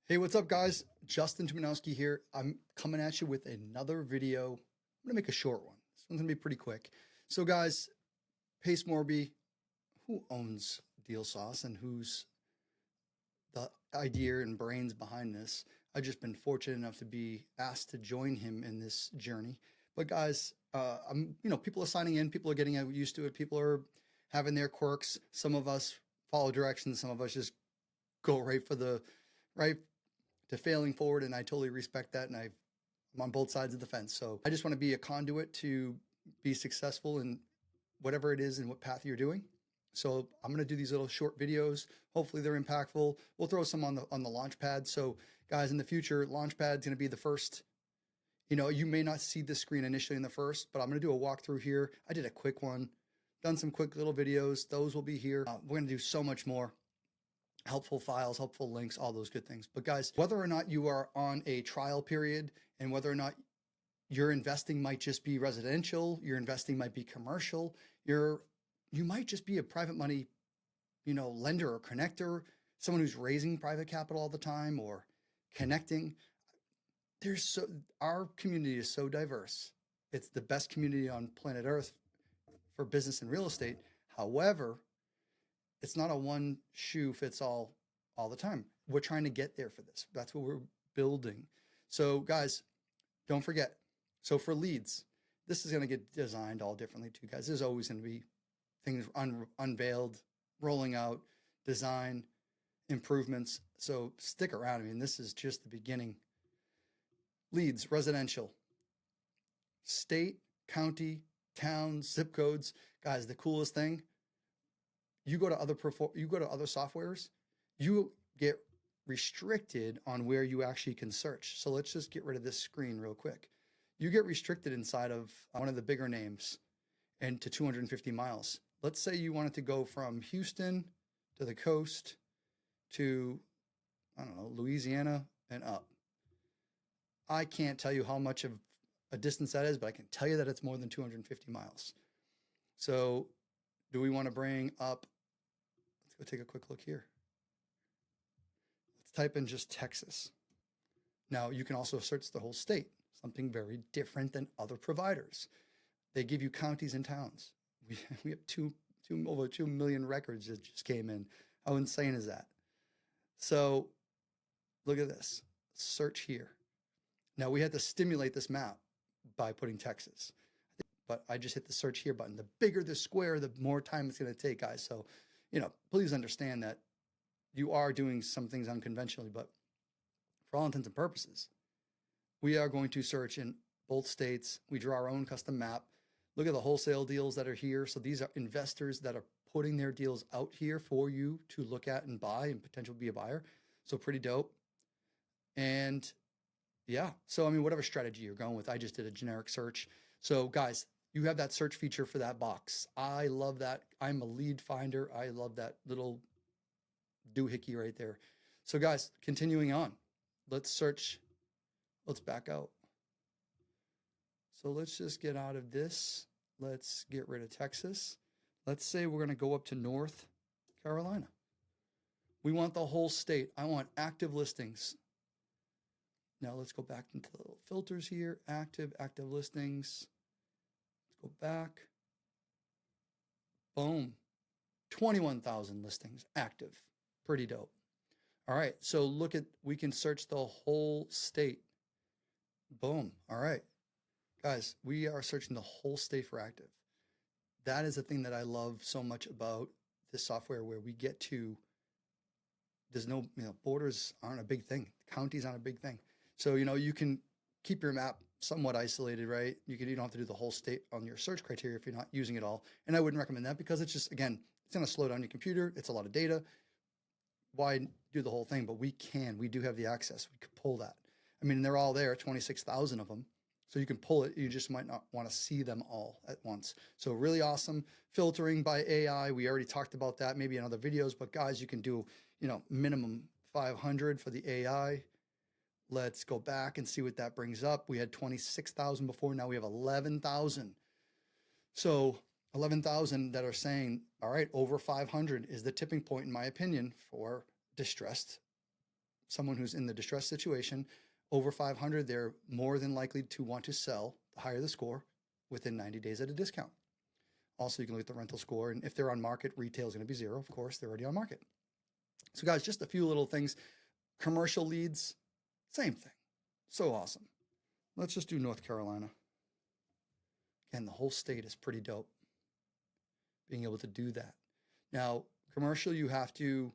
Hey, what's up, guys? Justin Tuminowski here. I'm coming at you with another video. I'm gonna make a short one. This one's gonna be pretty quick. So, guys, Pace Morby, who owns Deal Sauce and who's the idea and brains behind this? I've just been fortunate enough to be asked to join him in this journey. But guys, people are signing in, people are getting used to it, people are having their quirks. Some of us follow directions, some of us just go right to failing forward, and I totally respect that, and I'm on both sides of the fence. So I just want to be a conduit to be successful in whatever it is and what path you're doing. So I'm going to do these little short videos. Hopefully they're impactful. We'll throw some on the launch pad. So guys, in the future, launch pad's going to be the first. You may not see this screen initially in the first, but I'm going to do a walkthrough here. I did a quick one, done some quick little videos. Those will be here. We're going to do so much more. Helpful files, helpful links, all those good things. But guys, whether or not you are on a trial period and whether or not your investing might just be residential, your investing might be commercial, you might just be a private money, lender or connector, someone who's raising private capital all the time or connecting. Our community is so diverse. It's the best community on planet Earth for business and real estate. However, it's not a one shoe fits all the time. We're trying to get there for this. That's what we're building. So guys, don't forget. So for leads, this is going to get designed all differently too, guys. There's always going to be things unveiled, rolling out, design, improvements. So stick around. I mean, this is just the beginning. Leads, residential, state, county, town, zip codes. Guys, the coolest thing, you go to other softwares, you get restricted on where you actually can search. So let's just get rid of this screen real quick. You get restricted inside of one of the bigger names and to 250 miles. Let's say you wanted to go from Houston to the coast to, I don't know, Louisiana and up. I can't tell you how much of a distance that is, but I can tell you that it's more than 250 miles. So do we want to bring up, let's go take a quick look here. Let's type in just Texas. Now you can also search the whole state, something very different than other providers. They give you counties and towns. We have over 2 million records that just came in. How insane is that? So look at this, search here. Now we had to stimulate this map by putting Texas, but I just hit the search here button. The bigger the square, the more time it's going to take, guys. So, please understand that you are doing some things unconventionally, but for all intents and purposes, we are going to search in both states. We draw our own custom map. Look at the wholesale deals that are here. So these are investors that are putting their deals out here for you to look at and buy and potentially be a buyer. So pretty dope. And yeah, so whatever strategy you're going with, I just did a generic search. So guys, you have that search feature for that box. I love that. I'm a lead finder. I love that little doohickey right there. So guys, continuing on, let's search. Let's back out. So let's just get out of this. Let's get rid of Texas. Let's say we're going to go up to North Carolina. We want the whole state. I want active listings. Now let's go back into the little filters here. Active listings. Let's go back. Boom. 21,000 listings active. Pretty dope. All right. So we can search the whole state. Boom. All right. Guys, we are searching the whole state for active. That is the thing that I love so much about this software, where we get to, there's no, borders aren't a big thing. Counties aren't a big thing. So, you can keep your map somewhat isolated, right? You don't have to do the whole state on your search criteria if you're not using it all. And I wouldn't recommend that because it's just, again, it's going to slow down your computer. It's a lot of data. Why do the whole thing? But we do have the access. We could pull that. They're all there, 26,000 of them. So you can pull it. You just might not want to see them all at once. So really awesome. Filtering by AI. We already talked about that maybe in other videos, but guys, you can do, minimum 500 for the AI. Let's go back and see what that brings up. We had 26,000 before. Now we have 11,000. So 11,000 that are saying, all right, over 500 is the tipping point, in my opinion, for distressed someone who's in the distressed situation. Over 500, they're more than likely to want to sell, the higher the score, within 90 days at a discount. Also, you can look at the rental score, and if they're on market, retail is going to be 0. Of course, they're already on market. So guys, just a few little things. Commercial leads, same thing. So awesome. Let's just do North Carolina. Again, the whole state is pretty dope, being able to do that. Now, commercial, you have to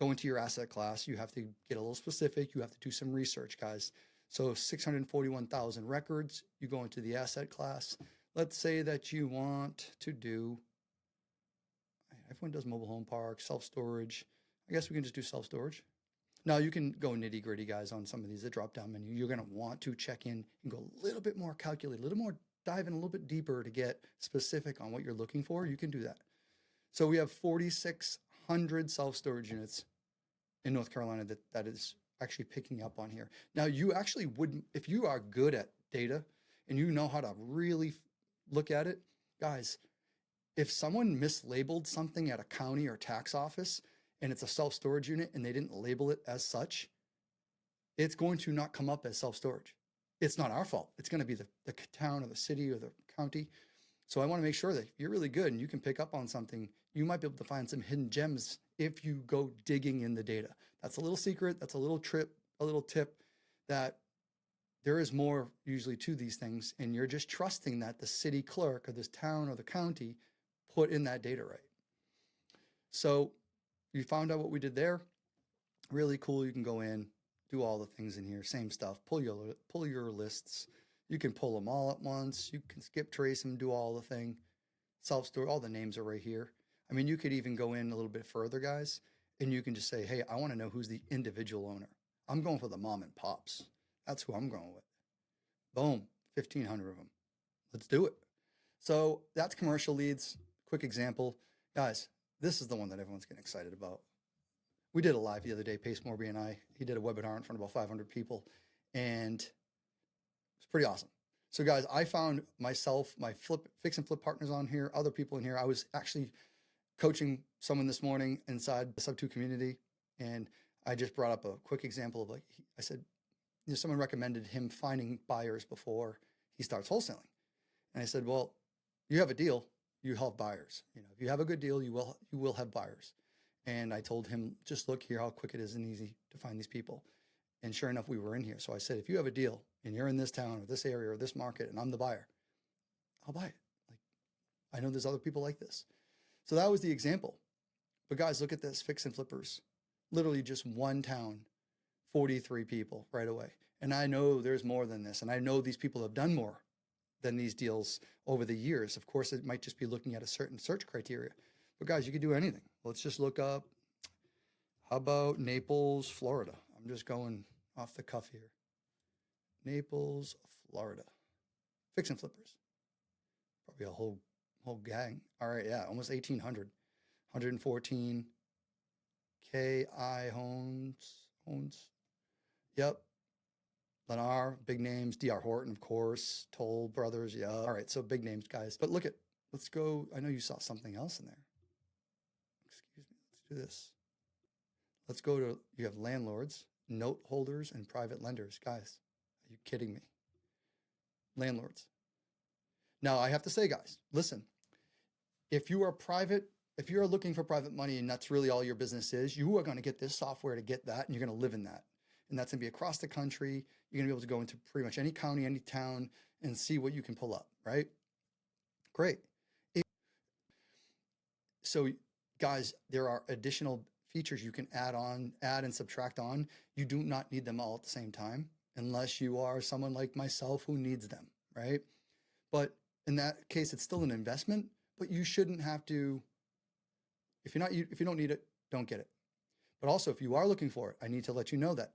go into your asset class. You have to get a little specific. You have to do some research, guys. So 641,000 records, you go into the asset class. Let's say that you want to do, everyone does mobile home park, self-storage. I guess we can just do self-storage. Now you can go nitty gritty, guys, on some of these, the drop-down menu. You're going to want to check in and go a little bit more calculate, a little more dive in a little bit deeper to get specific on what you're looking for. You can do that. So we have 4,600 self-storage units in North Carolina that is actually picking up on here. Now you actually wouldn't, if you are good at data and you know how to really look at it, guys, if someone mislabeled something at a county or tax office and it's a self-storage unit and they didn't label it as such, it's going to not come up as self-storage. It's not our fault. It's going to be the town or the city or the county. So I want to make sure that if you're really good and you can pick up on something, you might be able to find some hidden gems if you go digging in the data. That's a little secret. That's a little tip that there is more usually to these things. And you're just trusting that the city clerk or this town or the county put in that data right. So you found out what we did there. Really cool. You can go in, do all the things in here. Same stuff. Pull your lists. You can pull them all at once. You can skip trace them, do all the thing. Self-store, all the names are right here. I mean, you could even go in a little bit further, guys, and you can just say, hey, I want to know who's the individual owner. I'm going for the mom and pops. That's who I'm going with. Boom, 1,500 of them. Let's do it. So that's commercial leads. Quick example. Guys, this is the one that everyone's getting excited about. We did a live the other day, Pace Morby and I. He did a webinar in front of about 500 people, and it's pretty awesome. So guys, I found myself, my fix and flip partners on here, other people in here. I was actually coaching someone this morning inside the Sub 2 community, and I just brought up a quick example of, like, I said, you know, someone recommended him finding buyers before he starts wholesaling. And I said, well, you have a deal, you have buyers. You know, if you have a good deal, you will have buyers. And I told him, just look here how quick it is and easy to find these people. And sure enough, we were in here. So I said, if you have a deal and you're in this town or this area or this market and I'm the buyer, I'll buy it. Like, I know there's other people like this. So that was the example. But guys, look at this, fix and flippers. Literally just one town, 43 people right away. And I know there's more than this. And I know these people have done more than these deals over the years. Of course, it might just be looking at a certain search criteria. But guys, you could do anything. Let's just look up, how about Naples, Florida? I'm just going off the cuff here. Naples, Florida. Fix and flippers. Probably a whole gang. All right, yeah, almost 1,800. 114. K.I. Homes. Yep. Lennar, big names. D.R. Horton, of course. Toll Brothers, yeah. All right, so big names, guys. But let's go. I know you saw something else in there. Excuse me, let's do this. Let's go to, you have landlords, note holders, and private lenders. Guys, are you kidding me? Landlords. Now, I have to say, guys, listen, if you are looking for private money and that's really all your business is, you are going to get this software to get that, and you're going to live in that. And that's going to be across the country. You're going to be able to go into pretty much any county, any town, and see what you can pull up, right? Great. So, guys, there are additional features you can add and subtract on. You do not need them all at the same time, unless you are someone like myself who needs them, right? But in that case, it's still an investment, but you shouldn't have to, if you don't need it, don't get it. But also, if you are looking for it, I need to let you know that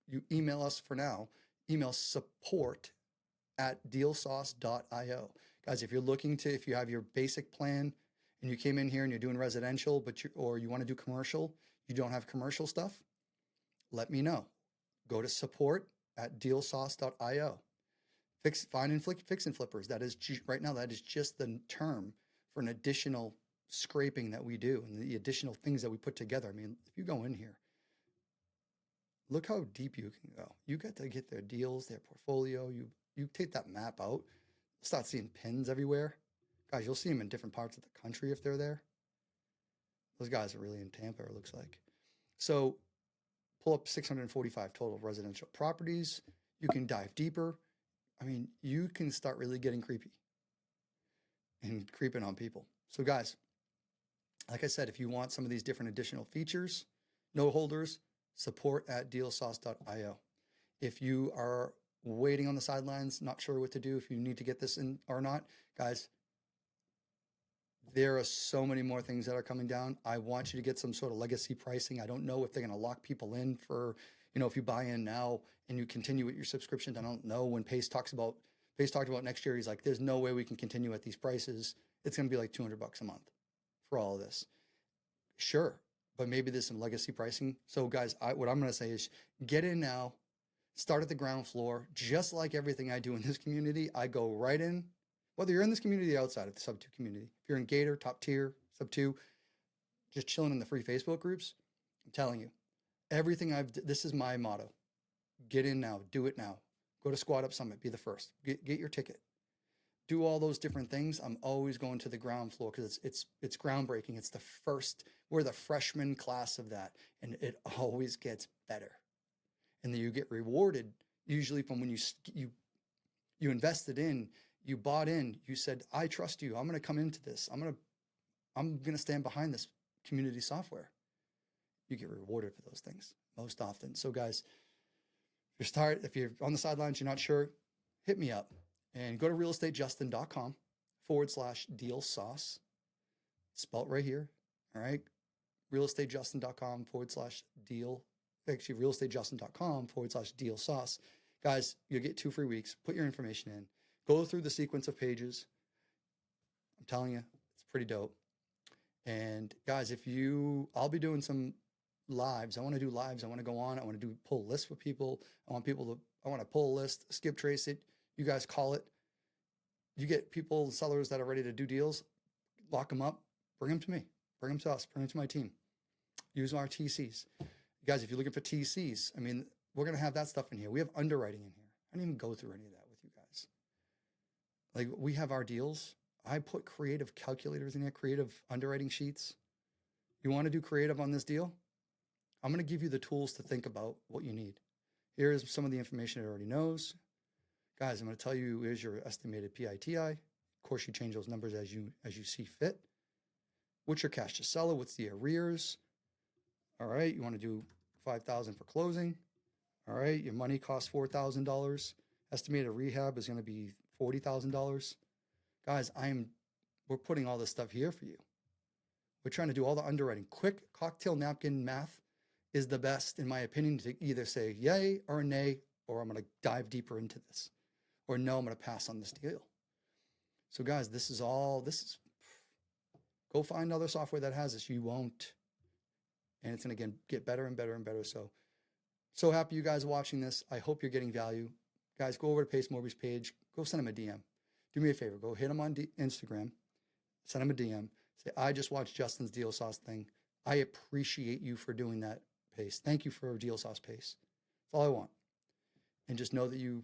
you email us for now, email support@dealsauce.io. Guys, if you have your basic plan and you came in here and you're doing residential, or you want to do commercial, you don't have commercial stuff, let me know. Go to support@dealsauce.io. Find and fix and flippers. That is right now, that is just the term for an additional scraping that we do and the additional things that we put together. I mean, if you go in here, look how deep you can go. You get to get their deals, their portfolio. You take that map out, start seeing pins everywhere. Guys, you'll see them in different parts of the country if they're there. Those guys are really in Tampa, it looks like. So pull up 645 total residential properties. You can dive deeper. I mean, you can start really getting creepy and creeping on people. So guys, like I said, if you want some of these different additional features, no holders, support at dealsauce.io. If you are waiting on the sidelines, not sure what to do, if you need to get this in or not, guys, there are so many more things that are coming down. I want you to get some sort of legacy pricing. I don't know if they're going to lock people in for, if you buy in now and you continue with your subscription. I don't know. When Pace talked about next year, he's like, there's no way we can continue at these prices. It's going to be like $200 a month for all of this. Sure, but maybe there's some legacy pricing. So guys, what I'm going to say is get in now, start at the ground floor. Just like everything I do in this community, I go right in. Whether you're in this community or outside of the sub 2 community, if you're in Gator, top tier, sub 2, just chilling in the free Facebook groups, I'm telling you, everything this is my motto. Get in now, do it now. Go to Squad Up Summit, be the first. Get your ticket. Do all those different things. I'm always going to the ground floor because it's groundbreaking. It's the first, we're the freshman class of that, and it always gets better. And then you get rewarded usually from when you invested in. You bought in, you said, I trust you. I'm going to come into this. I'm going to stand behind this community software. You get rewarded for those things most often. So guys, if you're on the sidelines, you're not sure, hit me up and go to realestatejustin.com/deal sauce. Spelt right here. All right. realestatejustin.com/deal. Actually, realestatejustin.com/deal sauce. Guys, you'll get 2 free weeks. Put your information in. Go through the sequence of pages. I'm telling you, it's pretty dope. And guys, I'll be doing some lives. I want to do lives. I want to go on. I want to pull lists with people. I want to pull a list, skip trace it. You guys call it. You get sellers that are ready to do deals, lock them up, bring them to me, bring them to us, bring them to my team. Use our TCs. Guys, if you're looking for TCs, I mean, we're going to have that stuff in here. We have underwriting in here. I didn't even go through any of that with you guys. Like, we have our deals. I put creative calculators in there, creative underwriting sheets. You want to do creative on this deal? I'm going to give you the tools to think about what you need. Here's some of the information it already knows. Guys, I'm going to tell you, here's your estimated PITI. Of course, you change those numbers as you see fit. What's your cash to seller? What's the arrears? All right, you want to do $5,000 for closing. All right, your money costs $4,000. Estimated rehab is going to be $40,000. Guys, we're putting all this stuff here for you. We're trying to do all the underwriting. Quick cocktail napkin math is the best, in my opinion, to either say yay or nay, or I'm going to dive deeper into this, or no, I'm going to pass on this deal. So guys, go find other software that has this. You won't. And it's going to get better and better and better. So happy you guys are watching this. I hope you're getting value. Guys, go over to Pace Morby's page. Go send him a DM. Do me a favor. Go hit him on Instagram. Send him a DM. Say, I just watched Justin's Deal Sauce thing. I appreciate you for doing that, Pace. Thank you for Deal Sauce, Pace. That's all I want. And just know that you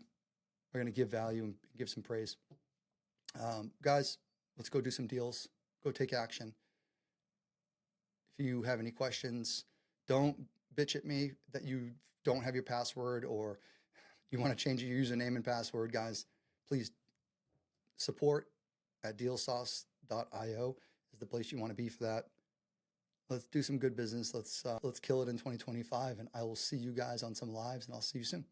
are going to give value and give some praise. Guys, let's go do some deals. Go take action. If you have any questions, don't bitch at me that you don't have your password or you want to change your username and password. Guys, please support at dealsauce.io is the place you want to be for that. Let's do some good business. Let's kill it in 2025, and I will see you guys on some lives, and I'll see you soon.